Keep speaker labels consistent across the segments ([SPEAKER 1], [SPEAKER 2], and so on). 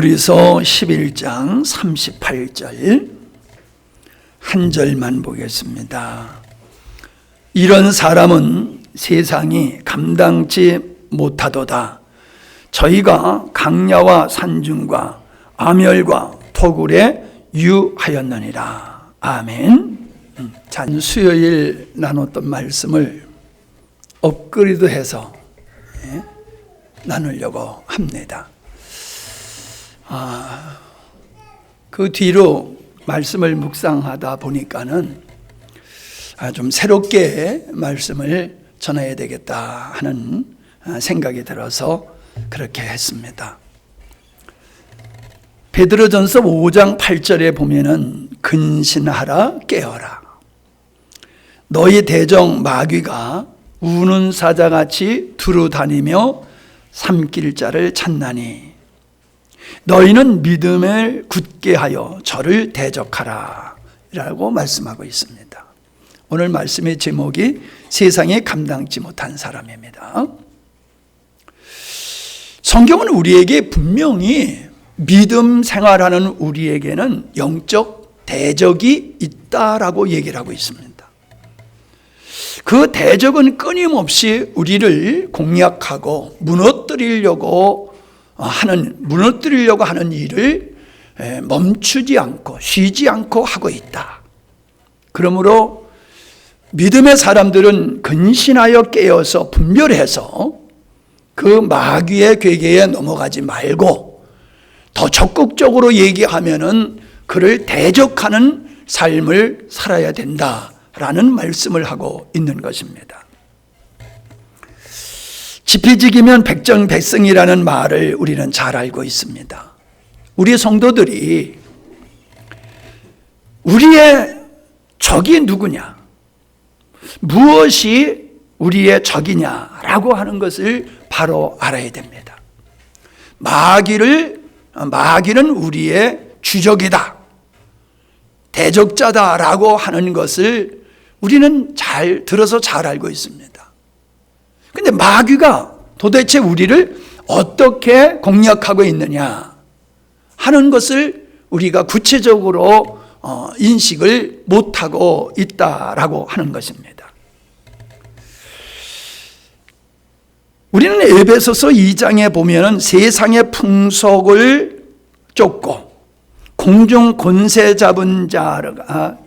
[SPEAKER 1] 히브리서 11장 38절 한 절만 보겠습니다. 이런 사람은 세상이 감당치 못하도다. 저희가 강야와 산중과 암열과 토굴에 유하였느니라. 아멘. 수요일 나눴던 말씀을 업그레이드해서 나누려고 합니다. 그 뒤로 말씀을 묵상하다 보니까는 좀 새롭게 말씀을 전해야 되겠다 하는 생각이 들어서 그렇게 했습니다. 베드로전서 5장 8절에 보면은 근신하라 깨어라. 너희 대적 마귀가 우는 사자같이 두루 다니며 삼킬 자를 찾나니 너희는 믿음을 굳게 하여 저를 대적하라 라고 말씀하고 있습니다. 오늘 말씀의 제목이 세상에 감당치 못한 사람입니다. 성경은 우리에게 분명히 믿음 생활하는 우리에게는 영적 대적이 있다라고 얘기를 하고 있습니다. 그 대적은 끊임없이 우리를 공략하고 무너뜨리려고 하는 일을 멈추지 않고 쉬지 않고 하고 있다. 그러므로 믿음의 사람들은 근신하여 깨어서 분별해서 그 마귀의 괴계에 넘어가지 말고 더 적극적으로 얘기하면은 그를 대적하는 삶을 살아야 된다라는 말씀을 하고 있는 것입니다. 지피지기면 백정백승이라는 말을 우리는 잘 알고 있습니다. 우리 성도들이 우리의 적이 누구냐, 무엇이 우리의 적이냐라고 하는 것을 바로 알아야 됩니다. 마귀는 우리의 주적이다, 대적자다라고 하는 것을 우리는 잘 들어서 잘 알고 있습니다. 근데 마귀가 도대체 우리를 어떻게 공략하고 있느냐 하는 것을 우리가 구체적으로 인식을 못하고 있다라고 하는 것입니다. 우리는 에베소서 2장에 보면은 세상의 풍속을 쫓고 공중 권세 잡은 자가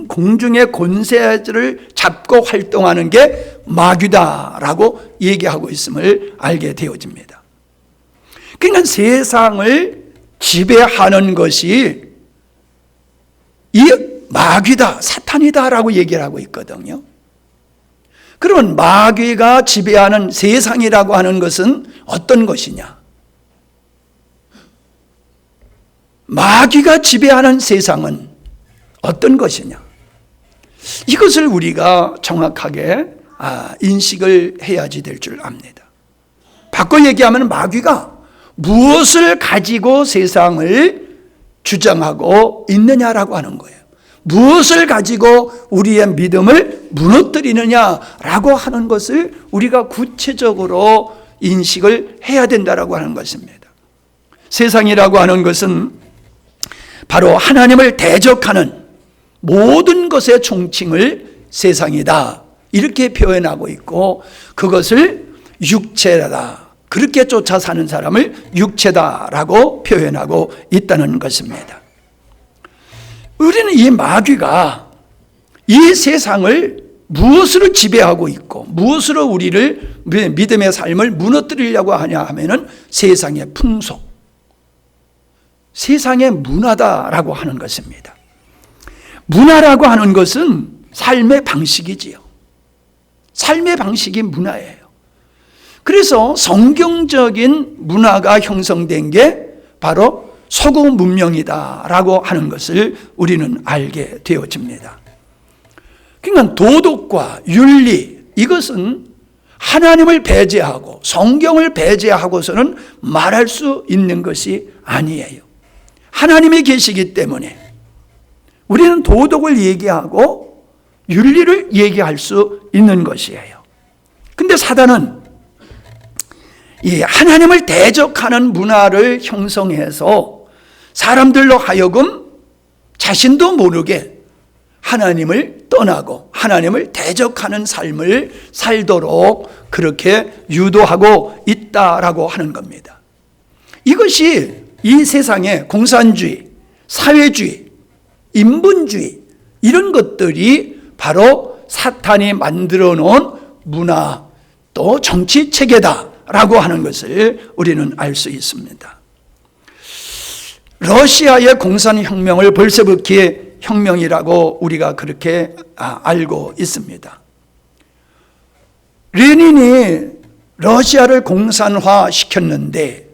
[SPEAKER 1] 공중의 권세를 잡고 활동하는 게 마귀다라고 얘기하고 있음을 알게 되어집니다. 그러니까 세상을 지배하는 것이 이 마귀다, 사탄이다라고 얘기를 하고 있거든요. 그러면 마귀가 지배하는 세상이라고 하는 것은 어떤 것이냐? 마귀가 지배하는 세상은 어떤 것이냐? 이것을 우리가 정확하게 인식을 해야지 될 줄 압니다. 바꿔 얘기하면 마귀가 무엇을 가지고 세상을 주장하고 있느냐라고 하는 거예요. 무엇을 가지고 우리의 믿음을 무너뜨리느냐라고 하는 것을 우리가 구체적으로 인식을 해야 된다라고 하는 것입니다. 세상이라고 하는 것은 바로 하나님을 대적하는 모든 것의 총칭을 세상이다 이렇게 표현하고 있고, 그것을 육체다, 그렇게 쫓아 사는 사람을 육체다라고 표현하고 있다는 것입니다. 우리는 이 마귀가 이 세상을 무엇으로 지배하고 있고 무엇으로 우리를 믿음의 삶을 무너뜨리려고 하냐 하면은 세상의 풍속, 세상의 문화다라고 하는 것입니다. 문화라고 하는 것은 삶의 방식이지요. 삶의 방식이 문화예요. 그래서 성경적인 문화가 형성된 게 바로 서구 문명이다라고 하는 것을 우리는 알게 되어집니다. 그러니까 도덕과 윤리, 이것은 하나님을 배제하고 성경을 배제하고서는 말할 수 있는 것이 아니에요. 하나님이 계시기 때문에 우리는 도덕을 얘기하고 윤리를 얘기할 수 있는 것이에요. 근데 사단은 이 하나님을 대적하는 문화를 형성해서 사람들로 하여금 자신도 모르게 하나님을 떠나고 하나님을 대적하는 삶을 살도록 그렇게 유도하고 있다라고 하는 겁니다. 이것이 이 세상의 공산주의, 사회주의, 인본주의 이런 것들이 바로 사탄이 만들어 놓은 문화 또 정치 체계다라고 하는 것을 우리는 알 수 있습니다. 러시아의 공산혁명을 볼셰비키 혁명이라고 우리가 그렇게 알고 있습니다. 레닌이 러시아를 공산화 시켰는데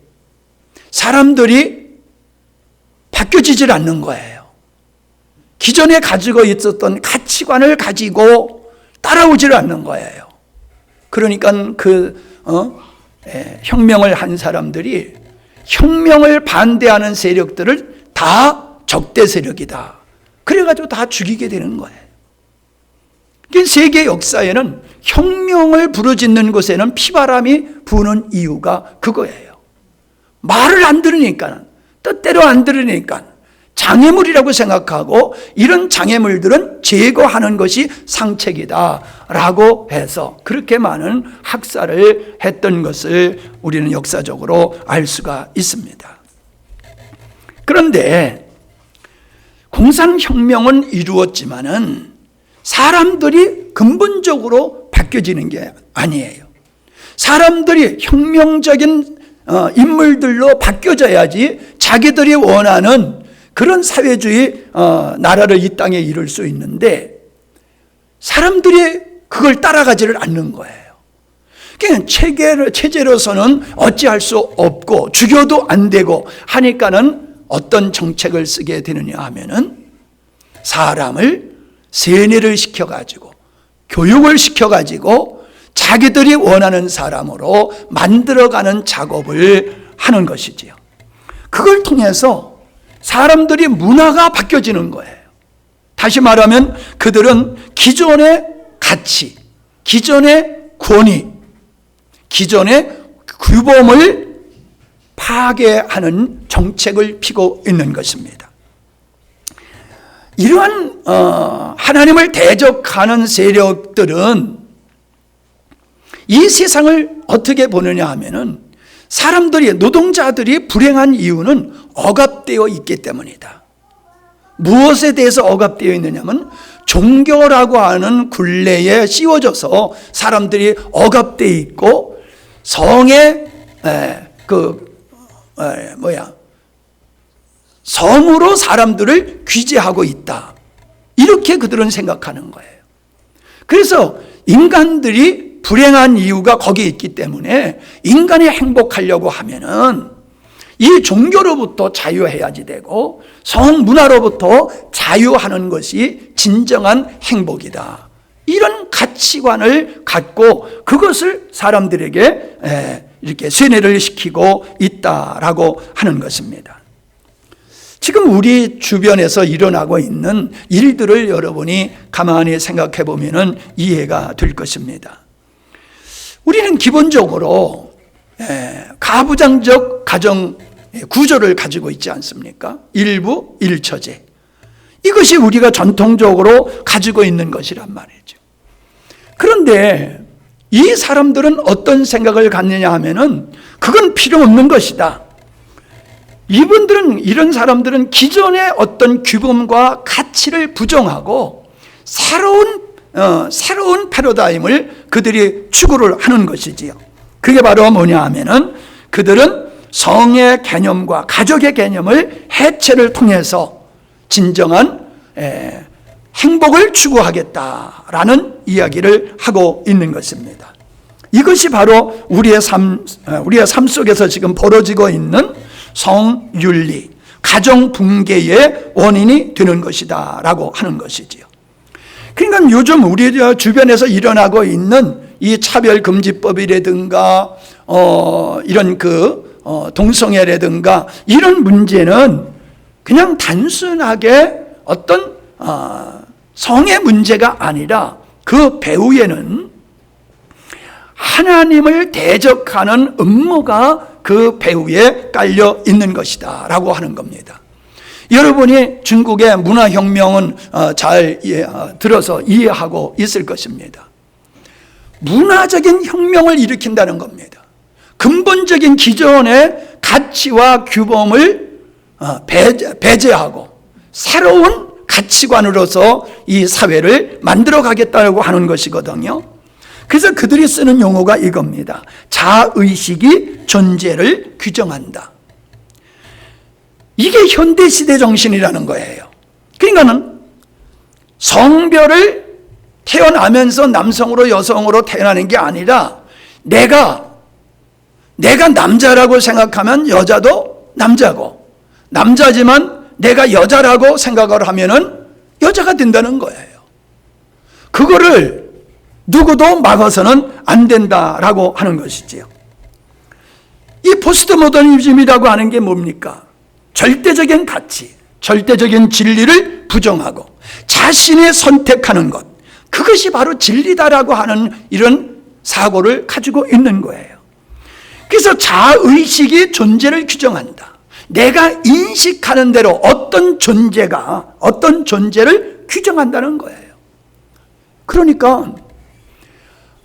[SPEAKER 1] 사람들이 바뀌어지질 않는 거예요. 기존에 가지고 있었던 가치관을 가지고 따라오질 않는 거예요. 그러니까 혁명을 한 사람들이 혁명을 반대하는 세력들을 다 적대 세력이다. 그래가지고 다 죽이게 되는 거예요. 세계 역사에는 혁명을 부르짖는 곳에는 피바람이 부는 이유가 그거예요. 말을 안 들으니까, 뜻대로 안 들으니까 장애물이라고 생각하고 이런 장애물들은 제거하는 것이 상책이다라고 해서 그렇게 많은 학살을 했던 것을 우리는 역사적으로 알 수가 있습니다. 그런데 공산혁명은 이루었지만은 사람들이 근본적으로 바뀌어지는 게 아니에요. 사람들이 혁명적인 인물들로 바뀌어져야지 자기들이 원하는 그런 사회주의 나라를 이 땅에 이룰 수 있는데 사람들이 그걸 따라가지를 않는 거예요. 그냥 체제로서는 어찌할 수 없고 죽여도 안 되고 하니까는 어떤 정책을 쓰게 되느냐 하면은 사람을 세뇌를 시켜가지고 교육을 시켜가지고 자기들이 원하는 사람으로 만들어가는 작업을 하는 것이지요. 그걸 통해서 사람들이 문화가 바뀌어지는 거예요. 다시 말하면 그들은 기존의 가치, 기존의 권위, 기존의 규범을 파괴하는 정책을 피고 있는 것입니다. 이러한 하나님을 대적하는 세력들은 이 세상을 어떻게 보느냐 하면은 사람들이, 노동자들이 불행한 이유는 억압되어 있기 때문이다. 무엇에 대해서 억압되어 있느냐면 종교라고 하는 굴레에 씌워져서 사람들이 억압되어 있고 성의 성으로 사람들을 규제하고 있다. 이렇게 그들은 생각하는 거예요. 그래서 인간들이 불행한 이유가 거기에 있기 때문에 인간이 행복하려고 하면은 이 종교로부터 자유해야지 되고 성문화로부터 자유하는 것이 진정한 행복이다. 이런 가치관을 갖고 그것을 사람들에게 이렇게 세뇌를 시키고 있다라고 하는 것입니다. 지금 우리 주변에서 일어나고 있는 일들을 여러분이 가만히 생각해 보면 이해가 될 것입니다. 우리는 기본적으로 가부장적 가정 구조를 가지고 있지 않습니까? 일부 일처제. 이것이 우리가 전통적으로 가지고 있는 것이란 말이죠. 그런데 이 사람들은 어떤 생각을 갖느냐 하면은 그건 필요 없는 것이다. 이런 사람들은 기존의 어떤 규범과 가치를 부정하고 새로운 패러다임을 그들이 추구를 하는 것이지요. 그게 바로 뭐냐 하면은 그들은 성의 개념과 가족의 개념을 해체를 통해서 진정한 행복을 추구하겠다라는 이야기를 하고 있는 것입니다. 이것이 바로 우리의 삶 속에서 지금 벌어지고 있는 성윤리, 가정 붕괴의 원인이 되는 것이다라고 하는 것이지요. 그러니까 요즘 우리 주변에서 일어나고 있는 이 차별금지법이라든가 이런 동성애라든가 이런 문제는 그냥 단순하게 어떤 성의 문제가 아니라 그 배후에는 하나님을 대적하는 음모가 그 배후에 깔려 있는 것이다 라고 하는 겁니다. 여러분이 중국의 문화혁명은 잘 들어서 이해하고 있을 것입니다. 문화적인 혁명을 일으킨다는 겁니다. 근본적인 기존의 가치와 규범을 배제하고 새로운 가치관으로서 이 사회를 만들어 가겠다고 하는 것이거든요. 그래서 그들이 쓰는 용어가 이겁니다. 자의식이 존재를 규정한다. 이게 현대시대 정신이라는 거예요. 그러니까는 성별을 태어나면서 남성으로 여성으로 태어나는 게 아니라 내가 남자라고 생각하면 여자도 남자고, 남자지만 내가 여자라고 생각을 하면은 여자가 된다는 거예요. 그거를 누구도 막아서는 안 된다라고 하는 것이지요. 이 포스트 모더니즘이라고 하는 게 뭡니까? 절대적인 가치, 절대적인 진리를 부정하고 자신이 선택하는 것, 그것이 바로 진리다라고 하는 이런 사고를 가지고 있는 거예요. 그래서 자의식이 존재를 규정한다. 내가 인식하는 대로 어떤 존재를 규정한다는 거예요. 그러니까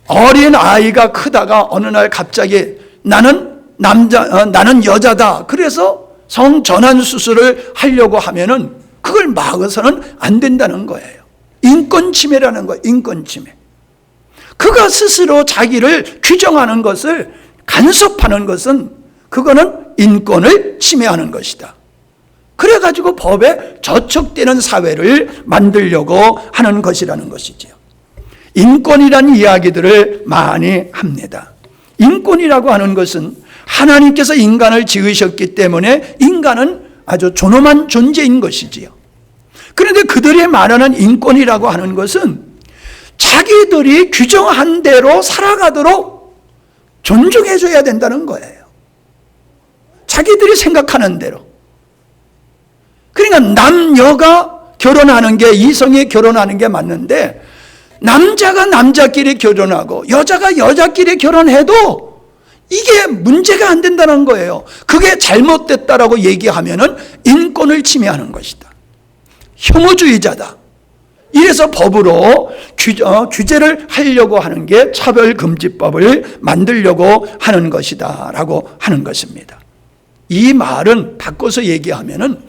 [SPEAKER 1] 어린 아이가 크다가 어느 날 갑자기 나는 여자다. 그래서 성전환 수술을 하려고 하면은 그걸 막아서는 안 된다는 거예요. 인권 침해라는 거예요. 인권 침해. 그가 스스로 자기를 규정하는 것을 간섭하는 것은 그거는 인권을 침해하는 것이다. 그래가지고 법에 저촉되는 사회를 만들려고 하는 것이라는 것이죠. 인권이라는 이야기들을 많이 합니다. 인권이라고 하는 것은 하나님께서 인간을 지으셨기 때문에 인간은 아주 존엄한 존재인 것이지요. 그런데 그들이 말하는 인권이라고 하는 것은 자기들이 규정한 대로 살아가도록 존중해줘야 된다는 거예요. 자기들이 생각하는 대로. 그러니까 남녀가 결혼하는 게, 이성이 결혼하는 게 맞는데 남자가 남자끼리 결혼하고 여자가 여자끼리 결혼해도 이게 문제가 안 된다는 거예요. 그게 잘못됐다라고 얘기하면은 인권을 침해하는 것이다. 혐오주의자다. 이래서 법으로 규제를 하려고 하는 게 차별금지법을 만들려고 하는 것이다 라고 하는 것입니다. 이 말은 바꿔서 얘기하면은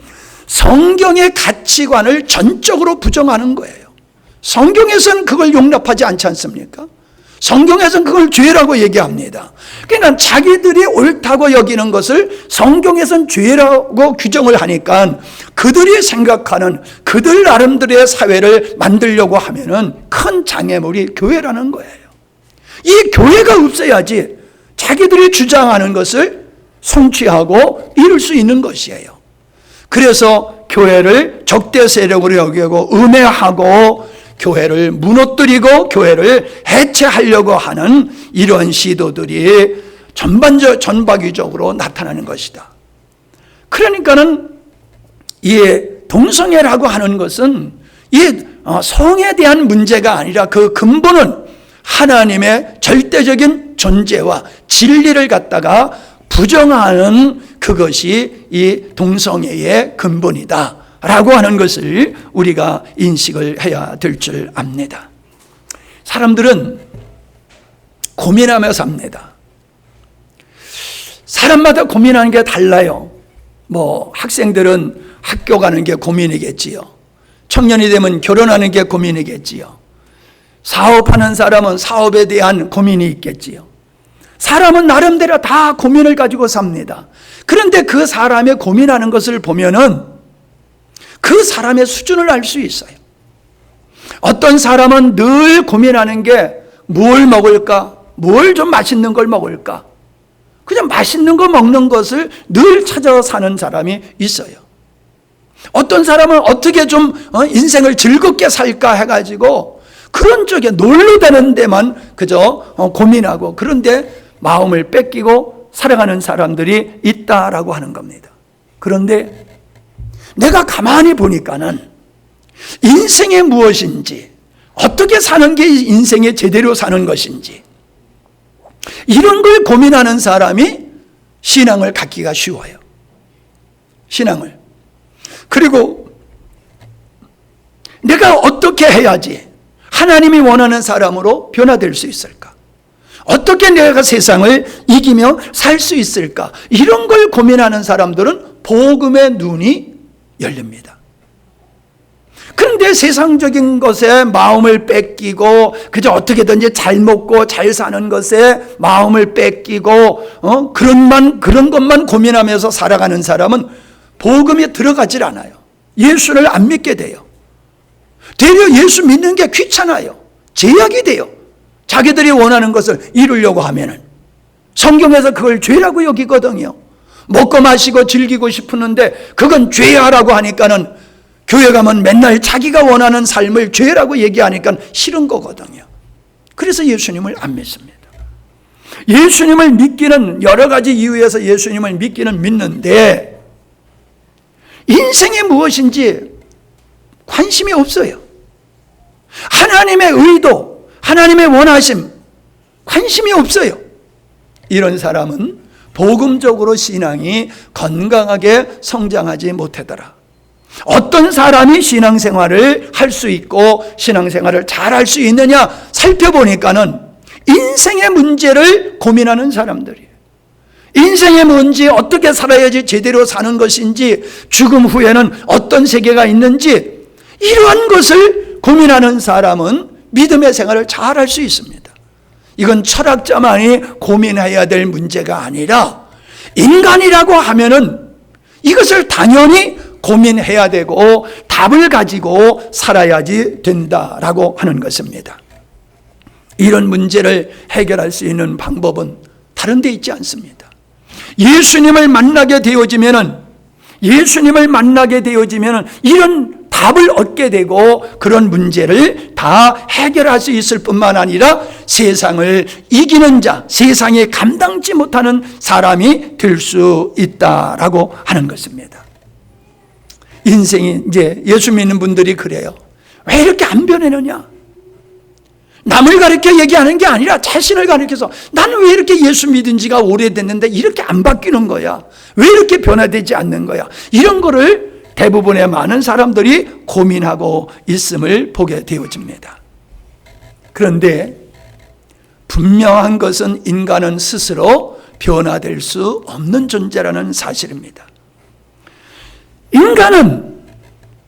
[SPEAKER 1] 성경의 가치관을 전적으로 부정하는 거예요. 성경에서는 그걸 용납하지 않지 않습니까? 성경에서는 그걸 죄라고 얘기합니다. 그러니까 자기들이 옳다고 여기는 것을 성경에서는 죄라고 규정을 하니까 그들이 생각하는 그들 나름대로의 사회를 만들려고 하면은 큰 장애물이 교회라는 거예요. 이 교회가 없어야지 자기들이 주장하는 것을 성취하고 이룰 수 있는 것이에요. 그래서 교회를 적대 세력으로 여기고 음해하고 교회를 무너뜨리고 교회를 해체하려고 하는 이런 시도들이 전박이적으로 나타나는 것이다. 그러니까는 이 동성애라고 하는 것은 이 성에 대한 문제가 아니라 그 근본은 하나님의 절대적인 존재와 진리를 갖다가 부정하는 그것이 이 동성애의 근본이다 라고 하는 것을 우리가 인식을 해야 될 줄 압니다. 사람들은 고민하며 삽니다. 사람마다 고민하는 게 달라요. 학생들은 학교 가는 게 고민이겠지요. 청년이 되면 결혼하는 게 고민이겠지요. 사업하는 사람은 사업에 대한 고민이 있겠지요. 사람은 나름대로 다 고민을 가지고 삽니다. 그런데 그 사람의 고민하는 것을 보면은 그 사람의 수준을 알 수 있어요. 어떤 사람은 늘 고민하는 게 뭘 먹을까? 뭘 좀 맛있는 걸 먹을까? 그냥 맛있는 거 먹는 것을 늘 찾아 사는 사람이 있어요. 어떤 사람은 어떻게 좀 인생을 즐겁게 살까 해가지고 그런 쪽에 놀러 다는 데만 그저 고민하고 그런데 마음을 뺏기고 살아가는 사람들이 있다라고 하는 겁니다. 그런데 내가 가만히 보니까는 인생이 무엇인지, 어떻게 사는 게 인생에 제대로 사는 것인지, 이런 걸 고민하는 사람이 신앙을 갖기가 쉬워요. 신앙을. 그리고 내가 어떻게 해야지 하나님이 원하는 사람으로 변화될 수 있을까? 어떻게 내가 세상을 이기며 살 수 있을까? 이런 걸 고민하는 사람들은 복음의 눈이 열립니다. 그런데 세상적인 것에 마음을 뺏기고 그저 어떻게든지 잘 먹고 잘 사는 것에 마음을 뺏기고 그런 것만 고민하면서 살아가는 사람은 복음에 들어가질 않아요. 예수를 안 믿게 돼요. 되려 예수 믿는 게 귀찮아요. 제약이 돼요. 자기들이 원하는 것을 이루려고 하면은 성경에서 그걸 죄라고 여기거든요. 먹고 마시고 즐기고 싶었는데 그건 죄야라고 하니까는 교회 가면 맨날 자기가 원하는 삶을 죄라고 얘기하니까 싫은 거거든요. 그래서 예수님을 안 믿습니다. 예수님을 믿기는 여러 가지 이유에서 예수님을 믿기는 믿는데 인생이 무엇인지 관심이 없어요. 하나님의 의도, 하나님의 원하심 관심이 없어요. 이런 사람은 복음적으로 신앙이 건강하게 성장하지 못하더라. 어떤 사람이 신앙생활을 할 수 있고 신앙생활을 잘 할 수 있느냐 살펴보니까는 인생의 문제를 고민하는 사람들이에요. 인생의 문제, 어떻게 살아야지 제대로 사는 것인지, 죽음 후에는 어떤 세계가 있는지 이러한 것을 고민하는 사람은 믿음의 생활을 잘 할 수 있습니다. 이건 철학자만이 고민해야 될 문제가 아니라 인간이라고 하면은 이것을 당연히 고민해야 되고 답을 가지고 살아야지 된다라고 하는 것입니다. 이런 문제를 해결할 수 있는 방법은 다른 데 있지 않습니다. 예수님을 만나게 되어지면은 이런 답을 얻게 되고 그런 문제를 다 해결할 수 있을 뿐만 아니라 세상을 이기는 자, 세상에 감당지 못하는 사람이 될 수 있다라고 하는 것입니다. 인생이 이제 예수 믿는 분들이 그래요. 왜 이렇게 안 변하느냐? 남을 가르쳐 얘기하는 게 아니라 자신을 가르쳐서 나는 왜 이렇게 예수 믿은 지가 오래됐는데 이렇게 안 바뀌는 거야? 왜 이렇게 변화되지 않는 거야? 이런 거를 대부분의 많은 사람들이 고민하고 있음을 보게 되어집니다. 그런데 분명한 것은 인간은 스스로 변화될 수 없는 존재라는 사실입니다. 인간은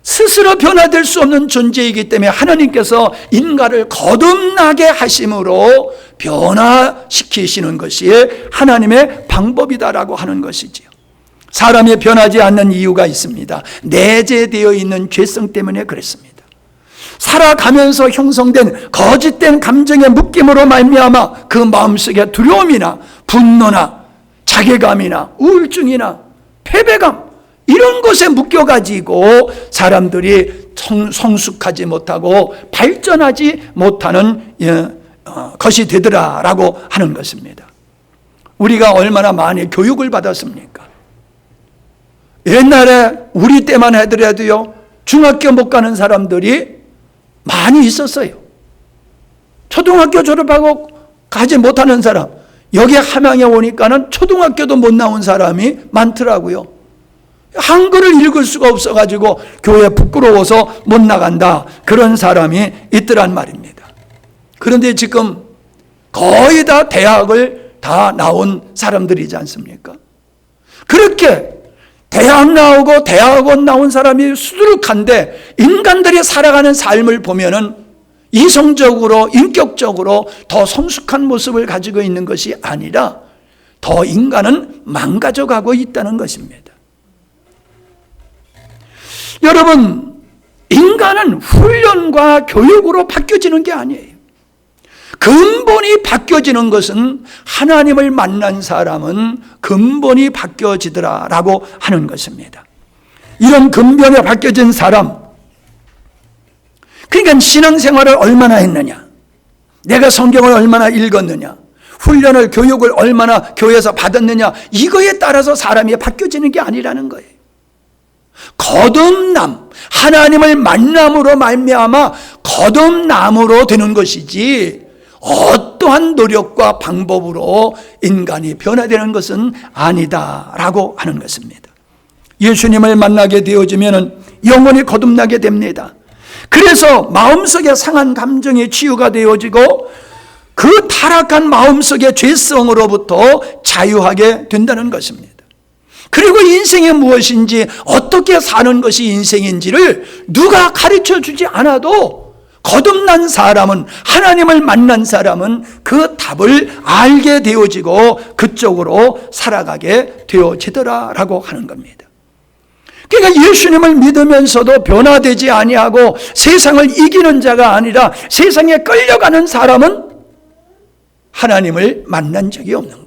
[SPEAKER 1] 스스로 변화될 수 없는 존재이기 때문에 하나님께서 인간을 거듭나게 하심으로 변화시키시는 것이 하나님의 방법이다라고 하는 것이지요. 사람이 변하지 않는 이유가 있습니다. 내재되어 있는 죄성 때문에 그렇습니다. 살아가면서 형성된 거짓된 감정의 묶임으로 말미암아 그 마음속에 두려움이나 분노나 자괴감이나 우울증이나 패배감 이런 것에 묶여가지고 사람들이 성숙하지 못하고 발전하지 못하는 것이 되더라라고 하는 것입니다. 우리가 얼마나 많이 교육을 받았습니까? 옛날에 우리 때만 하더라도요 중학교 못 가는 사람들이 많이 있었어요. 초등학교 졸업하고 가지 못하는 사람, 여기 함양에 오니까는 초등학교도 못 나온 사람이 많더라고요. 한글을 읽을 수가 없어가지고 교회 부끄러워서 못 나간다, 그런 사람이 있더란 말입니다. 그런데 지금 거의 다 대학을 다 나온 사람들이지 않습니까? 그렇게 대학 나오고 대학원 나온 사람이 수두룩한데 인간들이 살아가는 삶을 보면은 이성적으로 인격적으로 더 성숙한 모습을 가지고 있는 것이 아니라 더 인간은 망가져가고 있다는 것입니다. 여러분, 인간은 훈련과 교육으로 바뀌어지는 게 아니에요. 근본이 바뀌어지는 것은 하나님을 만난 사람은 근본이 바뀌어지더라라고 하는 것입니다. 이런 근본이 바뀌어진 사람, 그러니까 신앙생활을 얼마나 했느냐, 내가 성경을 얼마나 읽었느냐, 훈련을 교육을 얼마나 교회에서 받았느냐, 이거에 따라서 사람이 바뀌어지는 게 아니라는 거예요. 거듭남, 하나님을 만남으로 말미암아 거듭남으로 되는 것이지 어떤 어떠한 노력과 방법으로 인간이 변화되는 것은 아니다라고 하는 것입니다. 예수님을 만나게 되어지면 영혼이 거듭나게 됩니다. 그래서 마음속에 상한 감정이 치유가 되어지고 그 타락한 마음속의 죄성으로부터 자유하게 된다는 것입니다. 그리고 인생이 무엇인지, 어떻게 사는 것이 인생인지를 누가 가르쳐 주지 않아도 거듭난 사람은, 하나님을 만난 사람은 그 답을 알게 되어지고 그쪽으로 살아가게 되어지더라라고 하는 겁니다. 그러니까 예수님을 믿으면서도 변화되지 아니하고 세상을 이기는 자가 아니라 세상에 끌려가는 사람은 하나님을 만난 적이 없는 거예요.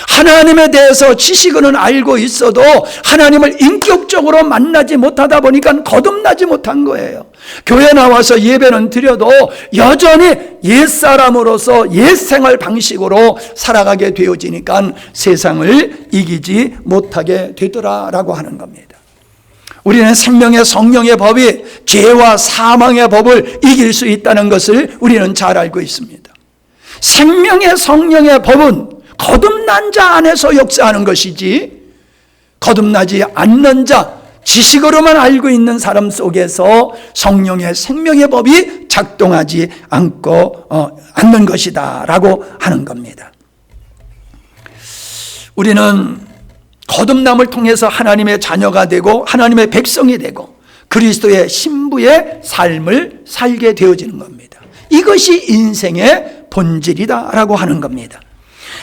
[SPEAKER 1] 하나님에 대해서 지식은 알고 있어도 하나님을 인격적으로 만나지 못하다 보니까 거듭나지 못한 거예요. 교회 나와서 예배는 드려도 여전히 옛사람으로서 옛생활 방식으로 살아가게 되어지니까 세상을 이기지 못하게 되더라라고 하는 겁니다. 우리는 생명의 성령의 법이 죄와 사망의 법을 이길 수 있다는 것을 우리는 잘 알고 있습니다. 생명의 성령의 법은 거듭난 자 안에서 역사하는 것이지, 거듭나지 않는 자, 지식으로만 알고 있는 사람 속에서 성령의 생명의 법이 작동하지 않는 것이다 라고 하는 겁니다. 우리는 거듭남을 통해서 하나님의 자녀가 되고 하나님의 백성이 되고 그리스도의 신부의 삶을 살게 되어지는 겁니다. 이것이 인생의 본질이다라고 하는 겁니다.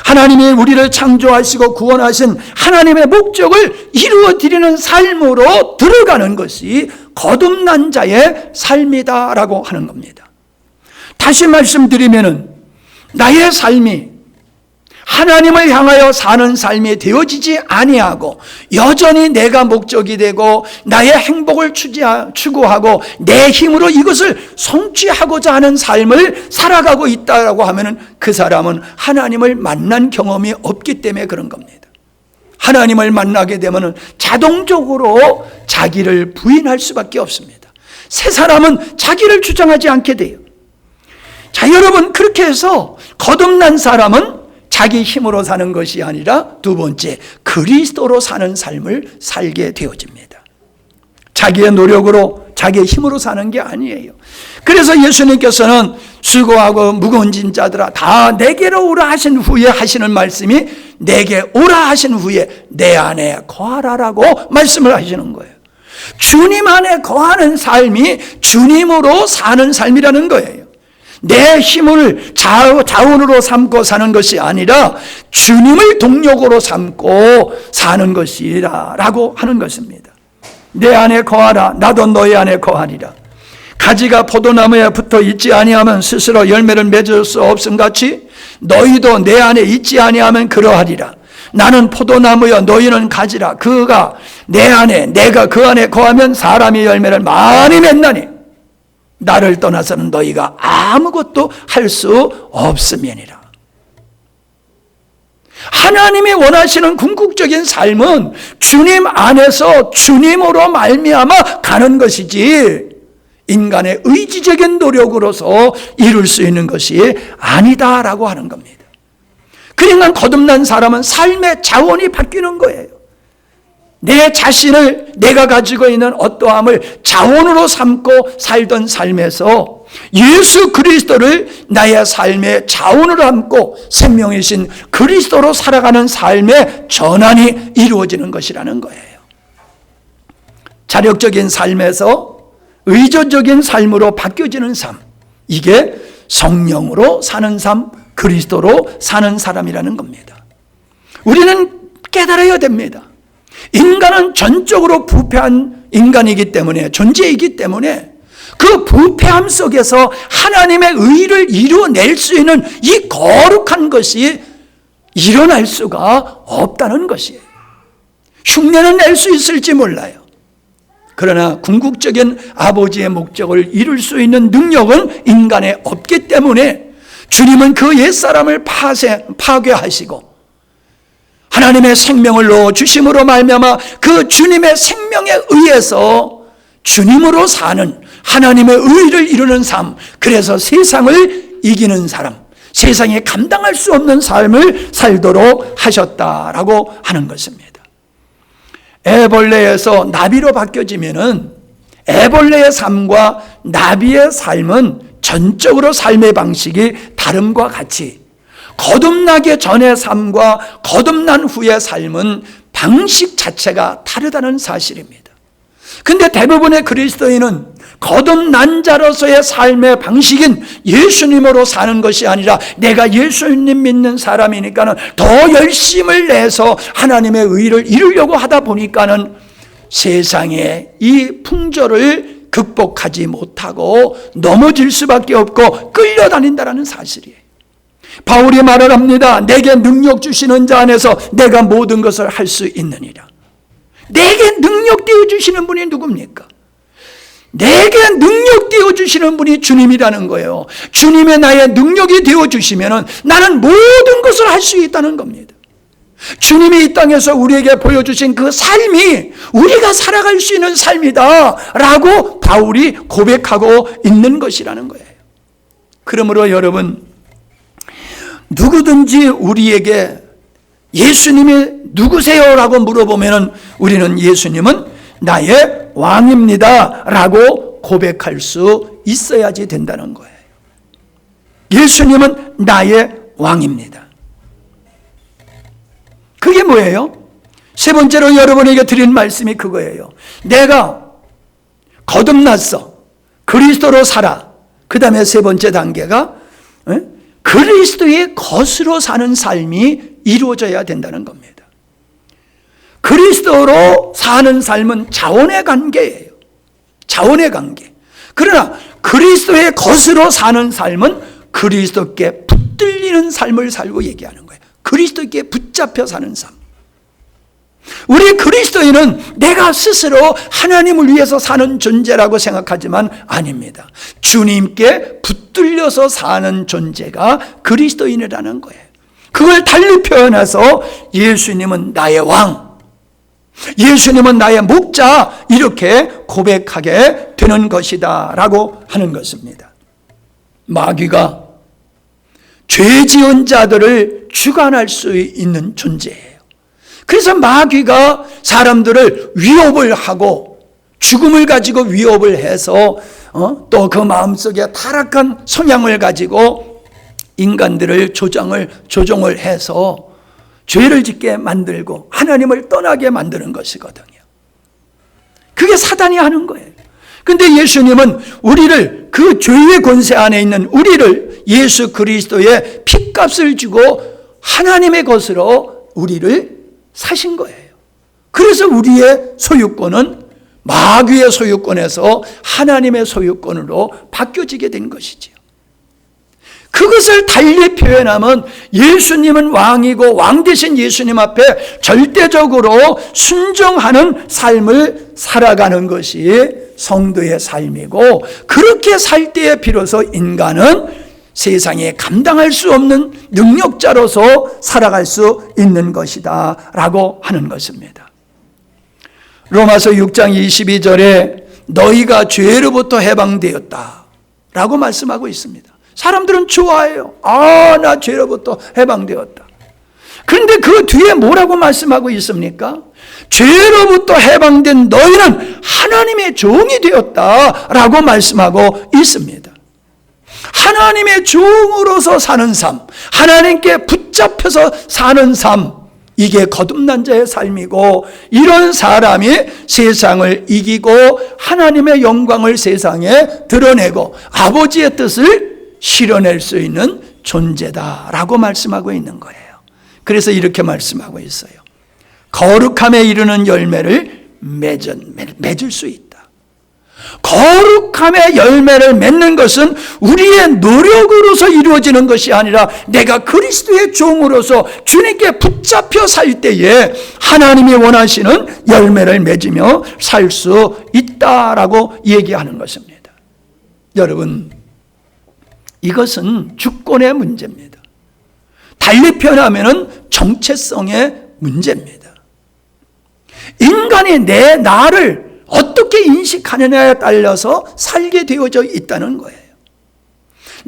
[SPEAKER 1] 하나님이 우리를 창조하시고 구원하신 하나님의 목적을 이루어드리는 삶으로 들어가는 것이 거듭난 자의 삶이다라고 하는 겁니다. 다시 말씀드리면은 나의 삶이 하나님을 향하여 사는 삶이 되어지지 아니하고 여전히 내가 목적이 되고 나의 행복을 추구하고 내 힘으로 이것을 성취하고자 하는 삶을 살아가고 있다라고 하면은 그 사람은 하나님을 만난 경험이 없기 때문에 그런 겁니다. 하나님을 만나게 되면은 자동적으로 자기를 부인할 수밖에 없습니다. 새 사람은 자기를 주장하지 않게 돼요. 자, 여러분, 그렇게 해서 거듭난 사람은 자기 힘으로 사는 것이 아니라 두 번째, 그리스도로 사는 삶을 살게 되어집니다. 자기의 노력으로, 자기의 힘으로 사는 게 아니에요. 그래서 예수님께서는 수고하고 무거운 짐 자들아 다 내게로 오라 하신 후에 하시는 말씀이 내게 오라 하신 후에 내 안에 거하라라고 말씀을 하시는 거예요. 주님 안에 거하는 삶이 주님으로 사는 삶이라는 거예요. 내 힘을 자원으로 삼고 사는 것이 아니라 주님을 동력으로 삼고 사는 것이라고 하는 것입니다. 내 안에 거하라, 나도 너희 안에 거하리라. 가지가 포도나무에 붙어 있지 아니하면 스스로 열매를 맺을 수 없음 같이 너희도 내 안에 있지 아니하면 그러하리라. 나는 포도나무여 너희는 가지라. 그가 내 안에, 내가 그 안에 거하면 사람이 열매를 많이 맺나니 나를 떠나서는 너희가 아무것도 할 수 없음이니라. 하나님이 원하시는 궁극적인 삶은 주님 안에서 주님으로 말미암아 가는 것이지 인간의 의지적인 노력으로서 이룰 수 있는 것이 아니다라고 하는 겁니다. 그러니까 거듭난 사람은 삶의 자원이 바뀌는 거예요. 내 자신을, 내가 가지고 있는 어떠함을 자원으로 삼고 살던 삶에서 예수 그리스도를 나의 삶의 자원으로 삼고 생명이신 그리스도로 살아가는 삶의 전환이 이루어지는 것이라는 거예요. 자력적인 삶에서 의존적인 삶으로 바뀌어지는 삶, 이게 성령으로 사는 삶, 그리스도로 사는 사람이라는 겁니다. 우리는 깨달아야 됩니다. 인간은 전적으로 부패한 인간이기 때문에, 존재이기 때문에 그 부패함 속에서 하나님의 의를 이루어낼 수 있는 이 거룩한 것이 일어날 수가 없다는 것이에요. 흉내는 낼 수 있을지 몰라요. 그러나 궁극적인 아버지의 목적을 이룰 수 있는 능력은 인간에 없기 때문에 주님은 그 옛사람을 파괴하시고 하나님의 생명을 넣어주심으로 말미암아 그 주님의 생명에 의해서 주님으로 사는 하나님의 의를 이루는 삶, 그래서 세상을 이기는 사람, 세상에 감당할 수 없는 삶을 살도록 하셨다라고 하는 것입니다. 애벌레에서 나비로 바뀌어지면은 애벌레의 삶과 나비의 삶은 전적으로 삶의 방식이 다름과 같이 거듭나기 전의 삶과 거듭난 후의 삶은 방식 자체가 다르다는 사실입니다. 근데 대부분의 그리스도인은 거듭난 자로서의 삶의 방식인 예수님으로 사는 것이 아니라 내가 예수님 믿는 사람이니까는 더 열심을 내서 하나님의 의를 이루려고 하다 보니까는 세상의 이 풍조를 극복하지 못하고 넘어질 수밖에 없고 끌려다닌다는 사실이에요. 바울이 말을 합니다. 내게 능력 주시는 자 안에서 내가 모든 것을 할 수 있느니라. 내게 능력 띄워주시는 분이 누굽니까? 내게 능력 띄워주시는 분이 주님이라는 거예요. 주님의 나의 능력이 띄워주시면 나는 모든 것을 할 수 있다는 겁니다. 주님이 이 땅에서 우리에게 보여주신 그 삶이 우리가 살아갈 수 있는 삶이다 라고 바울이 고백하고 있는 것이라는 거예요. 그러므로 여러분, 누구든지 우리에게 예수님이 누구세요? 라고 물어보면 우리는 예수님은 나의 왕입니다 라고 고백할 수 있어야지 된다는 거예요. 예수님은 나의 왕입니다. 그게 뭐예요? 세 번째로 여러분에게 드린 말씀이 그거예요. 내가 거듭났어. 그리스도로 살아. 그 다음에 세 번째 단계가 그리스도의 것으로 사는 삶이 이루어져야 된다는 겁니다. 그리스도로 사는 삶은 자원의 관계예요. 자원의 관계. 그러나 그리스도의 것으로 사는 삶은 그리스도께 붙들리는 삶을 살고 얘기하는 거예요. 그리스도께 붙잡혀 사는 삶. 우리 그리스도인은 내가 스스로 하나님을 위해서 사는 존재라고 생각하지만 아닙니다. 주님께 붙들려서 사는 존재가 그리스도인이라는 거예요. 그걸 달리 표현해서 예수님은 나의 왕, 예수님은 나의 목자, 이렇게 고백하게 되는 것이다 라고 하는 것입니다. 마귀가 죄 지은 자들을 주관할 수 있는 존재예요. 그래서 마귀가 사람들을 위협을 하고 죽음을 가지고 위협을 해서 또 그 마음속에 타락한 성향을 가지고 인간들을 조종을 해서 죄를 짓게 만들고 하나님을 떠나게 만드는 것이거든요. 그게 사단이 하는 거예요. 근데 예수님은 우리를, 그 죄의 권세 안에 있는 우리를 예수 그리스도의 핏값을 주고 하나님의 것으로 우리를 사신 거예요. 그래서 우리의 소유권은 마귀의 소유권에서 하나님의 소유권으로 바뀌어지게 된 것이죠. 그것을 달리 표현하면 예수님은 왕이고 왕 되신 예수님 앞에 절대적으로 순종하는 삶을 살아가는 것이 성도의 삶이고, 그렇게 살 때에 비로소 인간은 세상에 감당할 수 없는 능력자로서 살아갈 수 있는 것이다 라고 하는 것입니다. 로마서 6장 22절에 너희가 죄로부터 해방되었다 라고 말씀하고 있습니다. 사람들은 좋아해요. 나 죄로부터 해방되었다. 그런데 그 뒤에 뭐라고 말씀하고 있습니까? 죄로부터 해방된 너희는 하나님의 종이 되었다라고 말씀하고 있습니다. 하나님의 종으로서 사는 삶, 하나님께 붙잡혀서 사는 삶, 이게 거듭난 자의 삶이고, 이런 사람이 세상을 이기고 하나님의 영광을 세상에 드러내고 아버지의 뜻을 실현할 수 있는 존재다라고 말씀하고 있는 거예요. 그래서 이렇게 말씀하고 있어요. 거룩함에 이르는 열매를 맺을 수 있다. 거룩함의 열매를 맺는 것은 우리의 노력으로서 이루어지는 것이 아니라 내가 그리스도의 종으로서 주님께 붙잡혀 살 때에 하나님이 원하시는 열매를 맺으며 살 수 있다라고 얘기하는 것입니다. 여러분, 이것은 주권의 문제입니다. 달리 표현하면 정체성의 문제입니다. 인간이 나를 어떻게 인식하느냐에 따라서 살게 되어져 있다는 거예요.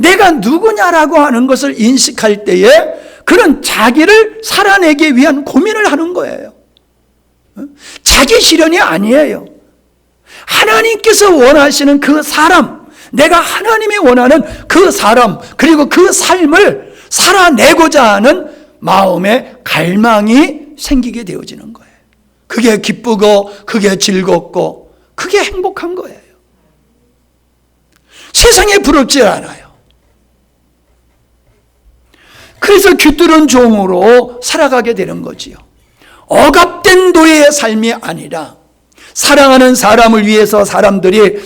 [SPEAKER 1] 내가 누구냐라고 하는 것을 인식할 때에 그는 자기를 살아내기 위한 고민을 하는 거예요. 자기 실현이 아니에요. 하나님께서 원하시는 그 사람, 내가 하나님이 원하는 그 사람, 그리고 그 삶을 살아내고자 하는 마음의 갈망이 생기게 되어지는 거예요. 그게 기쁘고 그게 즐겁고 그게 행복한 거예요. 세상에 부럽지 않아요. 그래서 귀뚫은 종으로 살아가게 되는 거지요. 억압된 노예의 삶이 아니라 사랑하는 사람을 위해서 사람들이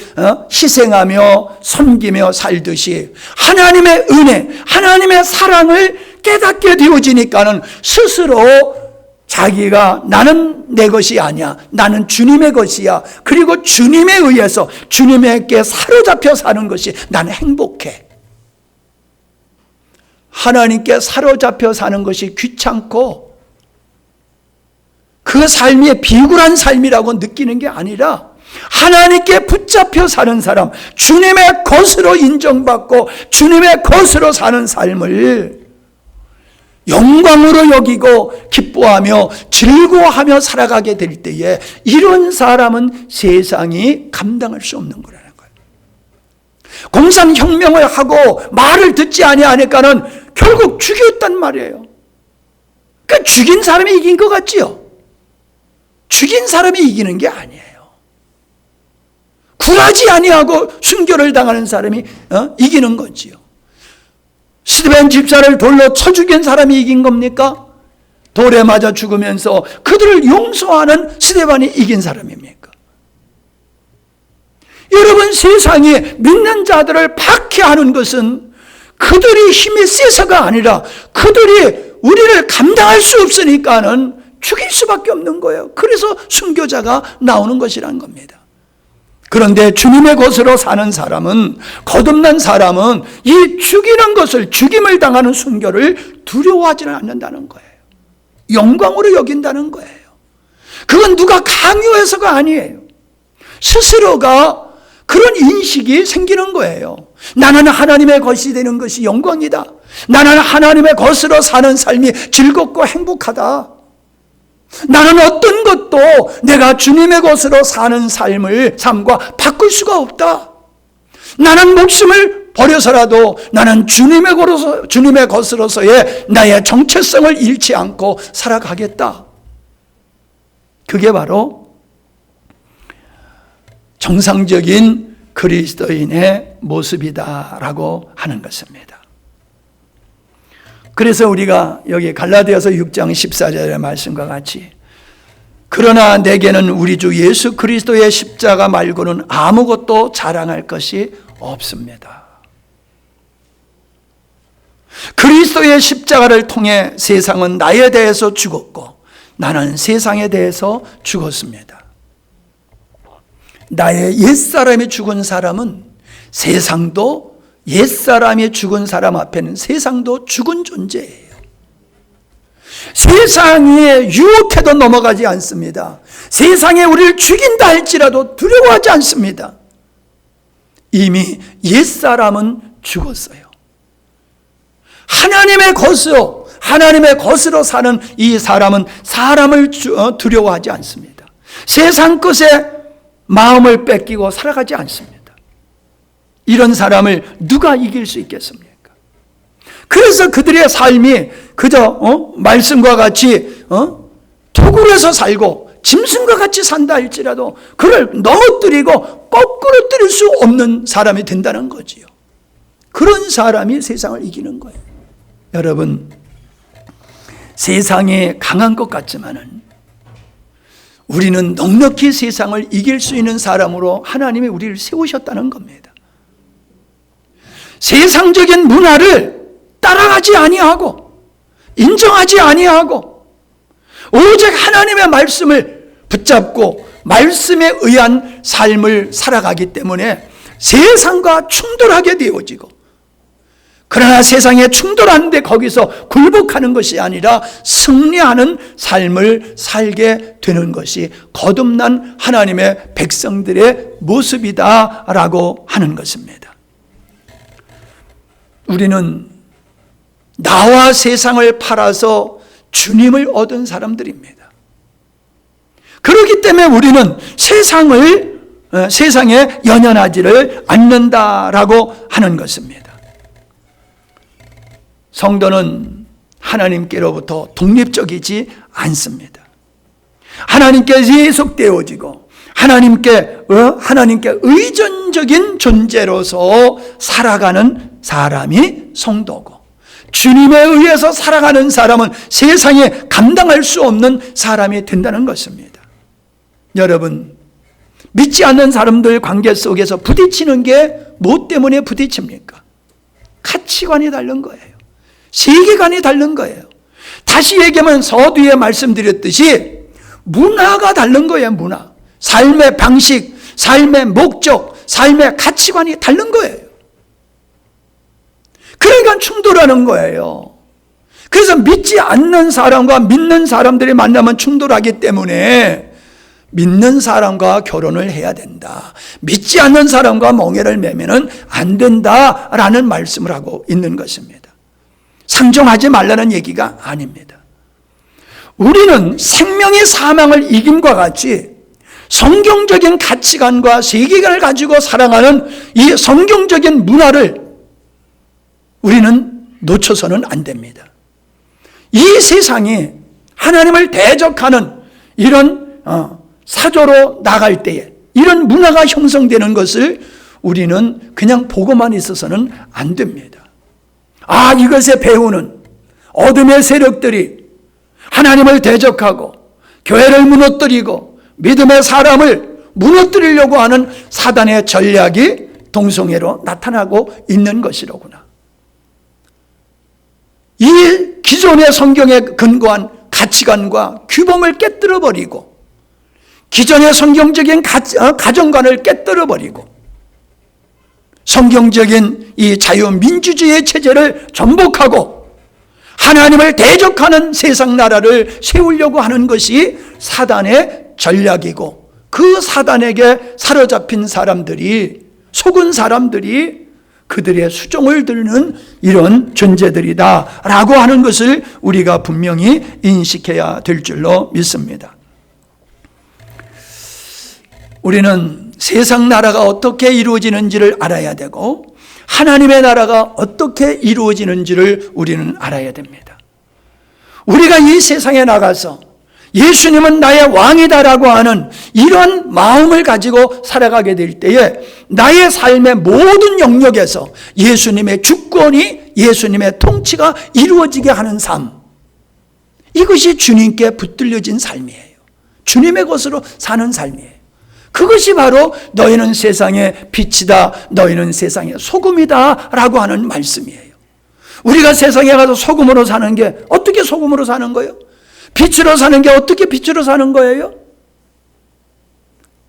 [SPEAKER 1] 희생하며 섬기며 살듯이 하나님의 은혜, 하나님의 사랑을 깨닫게 되어지니까는 스스로 자기가 나는 내 것이 아니야, 나는 주님의 것이야, 그리고 주님에 의해서 주님에게 사로잡혀 사는 것이 나는 행복해. 하나님께 사로잡혀 사는 것이 귀찮고 그 삶이 비굴한 삶이라고 느끼는 게 아니라 하나님께 붙잡혀 사는 사람, 주님의 것으로 인정받고 주님의 것으로 사는 삶을 영광으로 여기고 기뻐하며 즐거워하며 살아가게 될 때에 이런 사람은 세상이 감당할 수 없는 거라는 거예요. 공산혁명을 하고 말을 듣지 아니하니까는 결국 죽였단 말이에요. 그러니까 죽인 사람이 이긴 것 같지요? 죽인 사람이 이기는 게 아니에요. 굴하지 아니하고 순교를 당하는 사람이 이기는 거지요. 스데반 집사를 돌로 쳐 죽인 사람이 이긴 겁니까? 돌에 맞아 죽으면서 그들을 용서하는 스데반이 이긴 사람입니까? 여러분, 세상이 믿는 자들을 박해하는 것은 그들이 힘이 세서가 아니라 그들이 우리를 감당할 수 없으니까는 죽일 수밖에 없는 거예요. 그래서 순교자가 나오는 것이란 겁니다. 그런데 주님의 것으로 사는 사람은, 거듭난 사람은 이 죽이는 것을, 죽임을 당하는 순교를 두려워하지는 않는다는 거예요. 영광으로 여긴다는 거예요. 그건 누가 강요해서가 아니에요. 스스로가 그런 인식이 생기는 거예요. 나는 하나님의 것이 되는 것이 영광이다. 나는 하나님의 것으로 사는 삶이 즐겁고 행복하다. 나는 어떤 것도 내가 주님의 것으로 사는 삶과 바꿀 수가 없다. 나는 목숨을 버려서라도 나는 주님의 것으로서의 나의 정체성을 잃지 않고 살아가겠다. 그게 바로 정상적인 그리스도인의 모습이다라고 하는 것입니다. 그래서 우리가 여기 갈라디아서 6장 14절의 말씀과 같이 그러나 내게는 우리 주 예수 그리스도의 십자가 말고는 아무것도 자랑할 것이 없습니다. 그리스도의 십자가를 통해 세상은 나에 대해서 죽었고 나는 세상에 대해서 죽었습니다. 나의 옛사람이 죽은 사람은 세상도, 옛사람이 죽은 사람 앞에는 세상도 죽은 존재예요. 세상에 유혹해도 넘어가지 않습니다. 세상에 우리를 죽인다 할지라도 두려워하지 않습니다. 이미 옛사람은 죽었어요. 하나님의 것으로 사는 이 사람은 사람을 두려워하지 않습니다. 세상 것에 마음을 뺏기고 살아가지 않습니다. 이런 사람을 누가 이길 수 있겠습니까? 그래서 그들의 삶이 그저 말씀과 같이 토굴에서 살고 짐승과 같이 산다 할지라도 그를 넘어뜨리고 거꾸로 뜨릴 수 없는 사람이 된다는 거지요. 그런 사람이 세상을 이기는 거예요. 여러분, 세상이 강한 것 같지만은 우리는 넉넉히 세상을 이길 수 있는 사람으로 하나님이 우리를 세우셨다는 겁니다. 세상적인 문화를 따라가지 아니하고 인정하지 아니하고 오직 하나님의 말씀을 붙잡고 말씀에 의한 삶을 살아가기 때문에 세상과 충돌하게 되어지고, 그러나 세상에 충돌하는데 거기서 굴복하는 것이 아니라 승리하는 삶을 살게 되는 것이 거듭난 하나님의 백성들의 모습이다라고 하는 것입니다. 우리는 나와 세상을 팔아서 주님을 얻은 사람들입니다. 그렇기 때문에 우리는 세상에 연연하지를 않는다라고 하는 것입니다. 성도는 하나님께로부터 독립적이지 않습니다. 하나님께 예속되어지고 하나님께 의존적인 존재로서 살아가는 사람이 성도고, 주님에 의해서 살아가는 사람은 세상에 감당할 수 없는 사람이 된다는 것입니다. 여러분, 믿지 않는 사람들 관계 속에서 부딪히는 게 뭐 때문에 부딪힙니까? 가치관이 다른 거예요. 세계관이 다른 거예요. 다시 얘기하면 서두에 말씀드렸듯이 문화가 다른 거예요. 문화, 삶의 방식, 삶의 목적, 삶의 가치관이 다른 거예요. 그러니까 충돌하는 거예요. 그래서 믿지 않는 사람과 믿는 사람들이 만나면 충돌하기 때문에 믿는 사람과 결혼을 해야 된다, 믿지 않는 사람과 멍에를 매면은 안 된다라는 말씀을 하고 있는 것입니다. 상종하지 말라는 얘기가 아닙니다. 우리는 생명의 사망을 이김과 같이 성경적인 가치관과 세계관을 가지고 살아가는 이 성경적인 문화를 우리는 놓쳐서는 안 됩니다. 이 세상이 하나님을 대적하는 이런 사조로 나갈 때에 이런 문화가 형성되는 것을 우리는 그냥 보고만 있어서는 안 됩니다. 이것에 배우는 어둠의 세력들이 하나님을 대적하고 교회를 무너뜨리고 믿음의 사람을 무너뜨리려고 하는 사단의 전략이 동성애로 나타나고 있는 것이로구나. 이 기존의 성경에 근거한 가치관과 규범을 깨뜨려버리고 기존의 성경적인 가정관을 깨뜨려버리고 성경적인 이 자유민주주의 체제를 전복하고 하나님을 대적하는 세상 나라를 세우려고 하는 것이 사단의 전략이고, 그 사단에게 사로잡힌 사람들이, 속은 사람들이 그들의 수종을 듣는 이런 존재들이다라고 하는 것을 우리가 분명히 인식해야 될 줄로 믿습니다. 우리는 세상 나라가 어떻게 이루어지는지를 알아야 되고 하나님의 나라가 어떻게 이루어지는지를 우리는 알아야 됩니다. 우리가 이 세상에 나가서 예수님은 나의 왕이다라고 하는 이런 마음을 가지고 살아가게 될 때에 나의 삶의 모든 영역에서 예수님의 주권이, 예수님의 통치가 이루어지게 하는 삶, 이것이 주님께 붙들려진 삶이에요. 주님의 것으로 사는 삶이에요. 그것이 바로 너희는 세상의 빛이다, 너희는 세상의 소금이다 라고 하는 말씀이에요. 우리가 세상에 가서 소금으로 사는 게 어떻게 소금으로 사는 거예요? 빛으로 사는 게 어떻게 빛으로 사는 거예요?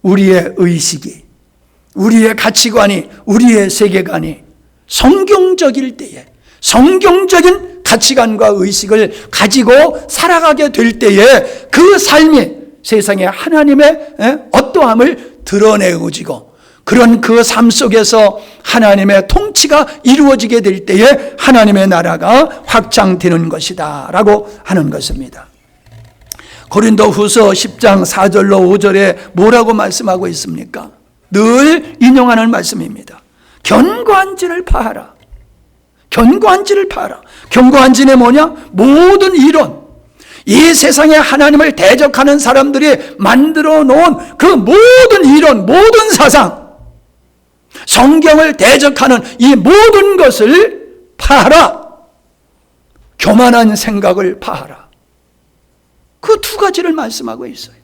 [SPEAKER 1] 우리의 의식이, 우리의 가치관이, 우리의 세계관이 성경적일 때에, 성경적인 가치관과 의식을 가지고 살아가게 될 때에 그 삶이 세상에 하나님의 어떠함을 드러내고지고, 그런 그 삶 속에서 하나님의 통치가 이루어지게 될 때에 하나님의 나라가 확장되는 것이다 라고 하는 것입니다. 고린도후서 10장 4절로 5절에 뭐라고 말씀하고 있습니까? 늘 인용하는 말씀입니다. 견고한 진을 파하라. 견고한 진을 파하라. 견고한 진이 뭐냐? 모든 이론, 이 세상에 하나님을 대적하는 사람들이 만들어 놓은 그 모든 이론, 모든 사상, 성경을 대적하는 이 모든 것을 파하라. 교만한 생각을 파하라. 그 두 가지를 말씀하고 있어요.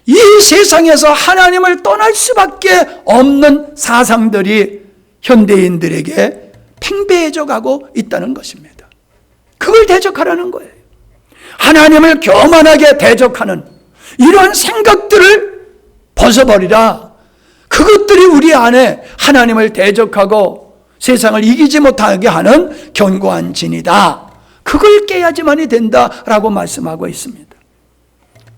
[SPEAKER 1] 이 세상에서 하나님을 떠날 수밖에 없는 사상들이 현대인들에게 팽배해져 가고 있다는 것입니다. 그걸 대적하라는 거예요. 하나님을 교만하게 대적하는 이런 생각들을 벗어버리라. 그것들이 우리 안에 하나님을 대적하고 세상을 이기지 못하게 하는 견고한 진이다. 그걸 깨야지만이 된다라고 말씀하고 있습니다.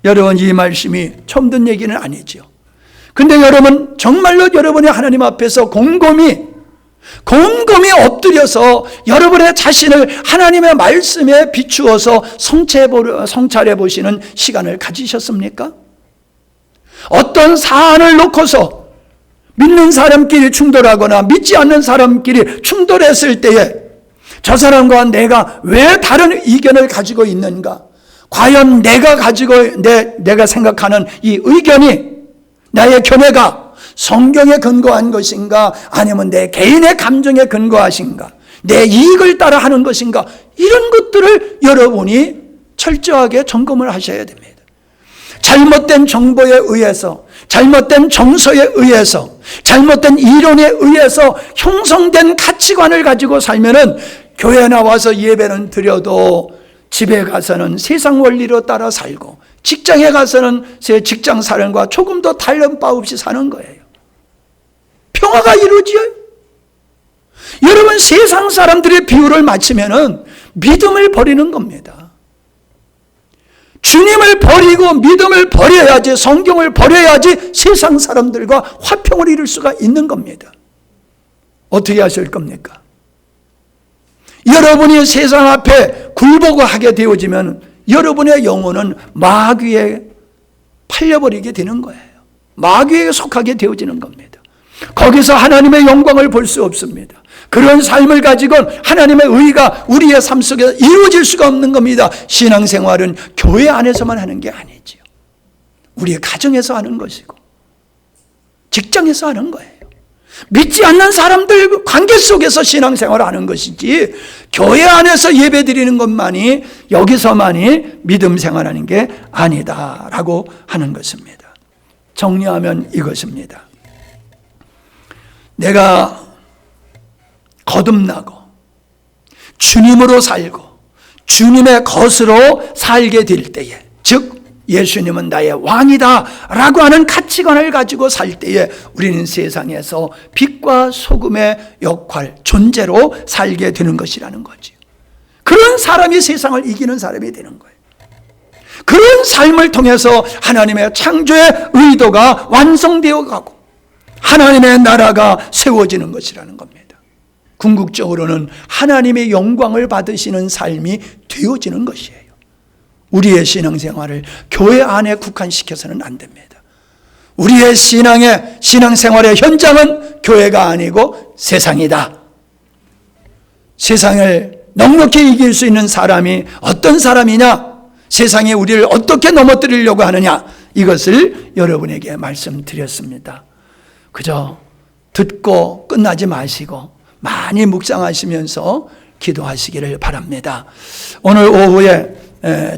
[SPEAKER 1] 여러분, 이 말씀이 처음 듣는 얘기는 아니죠. 근데 여러분, 정말로 여러분이 하나님 앞에서 곰곰이 곰곰이 엎드려서 여러분의 자신을 하나님의 말씀에 비추어서 성찰해 보시는 시간을 가지셨습니까? 어떤 사안을 놓고서 믿는 사람끼리 충돌하거나 믿지 않는 사람끼리 충돌했을 때에 저 사람과 내가 왜 다른 의견을 가지고 있는가? 과연 내가 생각하는 이 의견이, 나의 견해가 성경에 근거한 것인가, 아니면 내 개인의 감정에 근거하신가, 내 이익을 따라 하는 것인가, 이런 것들을 여러분이 철저하게 점검을 하셔야 됩니다. 잘못된 정보에 의해서, 잘못된 정서에 의해서, 잘못된 이론에 의해서 형성된 가치관을 가지고 살면은 교회 나와서 예배는 드려도 집에 가서는 세상 원리로 따라 살고, 직장에 가서는 제 직장 사람과 조금도 다른 바 없이 사는 거예요. 평화가 이루어져요? 여러분, 세상 사람들의 비유를 맞추면은 믿음을 버리는 겁니다. 주님을 버리고 믿음을 버려야지, 성경을 버려야지 세상 사람들과 화평을 이룰 수가 있는 겁니다. 어떻게 하실 겁니까? 여러분이 세상 앞에 굴복하게 되어지면 여러분의 영혼은 마귀에 팔려버리게 되는 거예요. 마귀에게 속하게 되어지는 겁니다. 거기서 하나님의 영광을 볼 수 없습니다. 그런 삶을 가지고는 하나님의 의가 우리의 삶 속에서 이루어질 수가 없는 겁니다. 신앙생활은 교회 안에서만 하는 게 아니죠. 우리의 가정에서 하는 것이고 직장에서 하는 거예요. 믿지 않는 사람들 관계 속에서 신앙생활을 하는 것이지, 교회 안에서 예배드리는 것만이, 여기서만이 믿음 생활하는 게 아니다라고 하는 것입니다. 정리하면 이것입니다. 내가 거듭나고 주님으로 살고 주님의 것으로 살게 될 때에, 즉 예수님은 나의 왕이다 라고 하는 가치관을 가지고 살 때에 우리는 세상에서 빛과 소금의 역할, 존재로 살게 되는 것이라는 거죠. 그런 사람이 세상을 이기는 사람이 되는 거예요. 그런 삶을 통해서 하나님의 창조의 의도가 완성되어 가고 하나님의 나라가 세워지는 것이라는 겁니다. 궁극적으로는 하나님의 영광을 받으시는 삶이 되어지는 것이에요. 우리의 신앙생활을 교회 안에 국한시켜서는 안 됩니다. 우리의 신앙생활의 현장은 교회가 아니고 세상이다. 세상을 넉넉히 이길 수 있는 사람이 어떤 사람이냐, 세상이 우리를 어떻게 넘어뜨리려고 하느냐, 이것을 여러분에게 말씀드렸습니다. 그저 듣고 끝나지 마시고 많이 묵상하시면서 기도하시기를 바랍니다. 오늘 오후에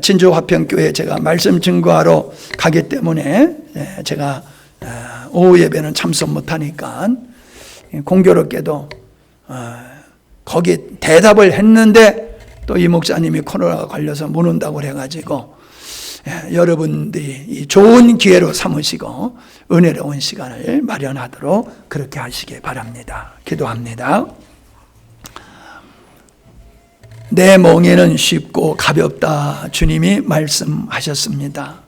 [SPEAKER 1] 진주화평교회 제가 말씀 증거하러 가기 때문에 제가 오후 예배는 참석 못하니까 공교롭게도 거기 대답을 했는데 또 이 목사님이 코로나가 걸려서 못 온다고 해가지고 여러분들이 이 좋은 기회로 삼으시고 은혜로운 시간을 마련하도록 그렇게 하시기 바랍니다. 기도합니다. 내 멍에는 쉽고 가볍다, 주님이 말씀하셨습니다.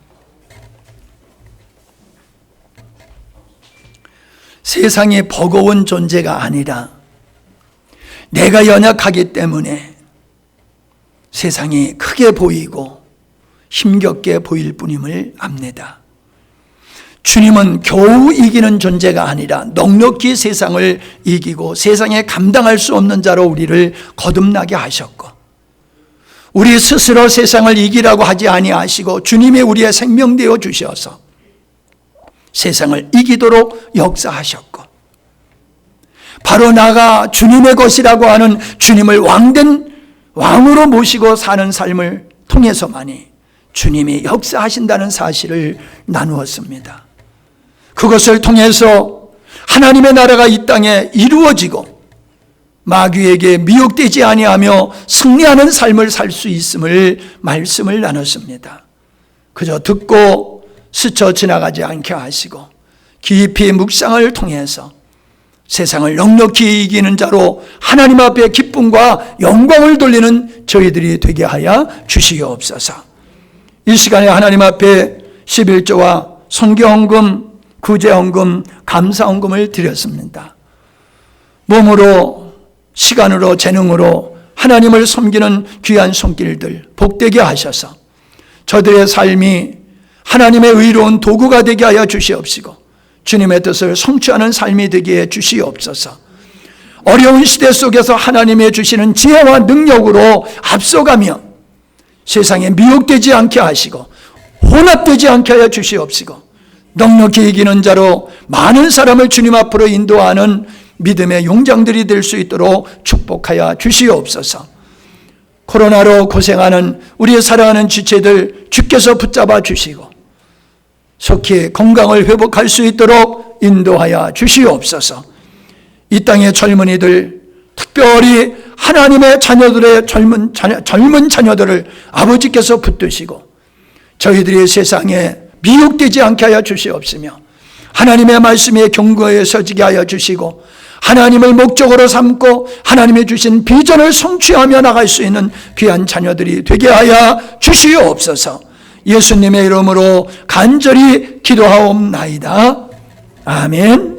[SPEAKER 1] 세상이 버거운 존재가 아니라 내가 연약하기 때문에 세상이 크게 보이고 힘겹게 보일 뿐임을 압니다. 주님은 겨우 이기는 존재가 아니라 넉넉히 세상을 이기고 세상에 감당할 수 없는 자로 우리를 거듭나게 하셨고, 우리 스스로 세상을 이기라고 하지 아니하시고 주님이 우리의 생명 되어 주셔서 세상을 이기도록 역사하셨고, 바로 나가 주님의 것이라고 하는 주님을 왕으로 모시고 사는 삶을 통해서만이 주님이 역사하신다는 사실을 나누었습니다. 그것을 통해서 하나님의 나라가 이 땅에 이루어지고 마귀에게 미혹되지 아니하며 승리하는 삶을 살 수 있음을 말씀을 나눴습니다. 그저 듣고 스쳐 지나가지 않게 하시고 깊이 묵상을 통해서 세상을 넉넉히 이기는 자로 하나님 앞에 기쁨과 영광을 돌리는 저희들이 되게 하여 주시옵소서. 이 시간에 하나님 앞에 11조와 선교헌금, 구제헌금, 감사헌금을 드렸습니다. 몸으로, 시간으로, 재능으로 하나님을 섬기는 귀한 손길들 복되게 하셔서 저들의 삶이 하나님의 의로운 도구가 되게 하여 주시옵시고 주님의 뜻을 성취하는 삶이 되게 해 주시옵소서. 어려운 시대 속에서 하나님의 주시는 지혜와 능력으로 앞서가며 세상에 미혹되지 않게 하시고 혼합되지 않게 하여 주시옵시고 넉넉히 이기는 자로 많은 사람을 주님 앞으로 인도하는 믿음의 용장들이 될 수 있도록 축복하여 주시옵소서. 코로나로 고생하는 우리의 사랑하는 지체들 주께서 붙잡아 주시고 속히 건강을 회복할 수 있도록 인도하여 주시옵소서. 이 땅의 젊은이들, 특별히 하나님의 자녀들의 젊은 자녀들을 아버지께서 붙드시고 저희들이 세상에 미혹되지 않게 하여 주시옵시며 하나님의 말씀에 경고에 서지게 하여 주시고 하나님을 목적으로 삼고 하나님의 주신 비전을 성취하며 나갈 수 있는 귀한 자녀들이 되게 하여 주시옵소서. 예수님의 이름으로 간절히 기도하옵나이다. 아멘.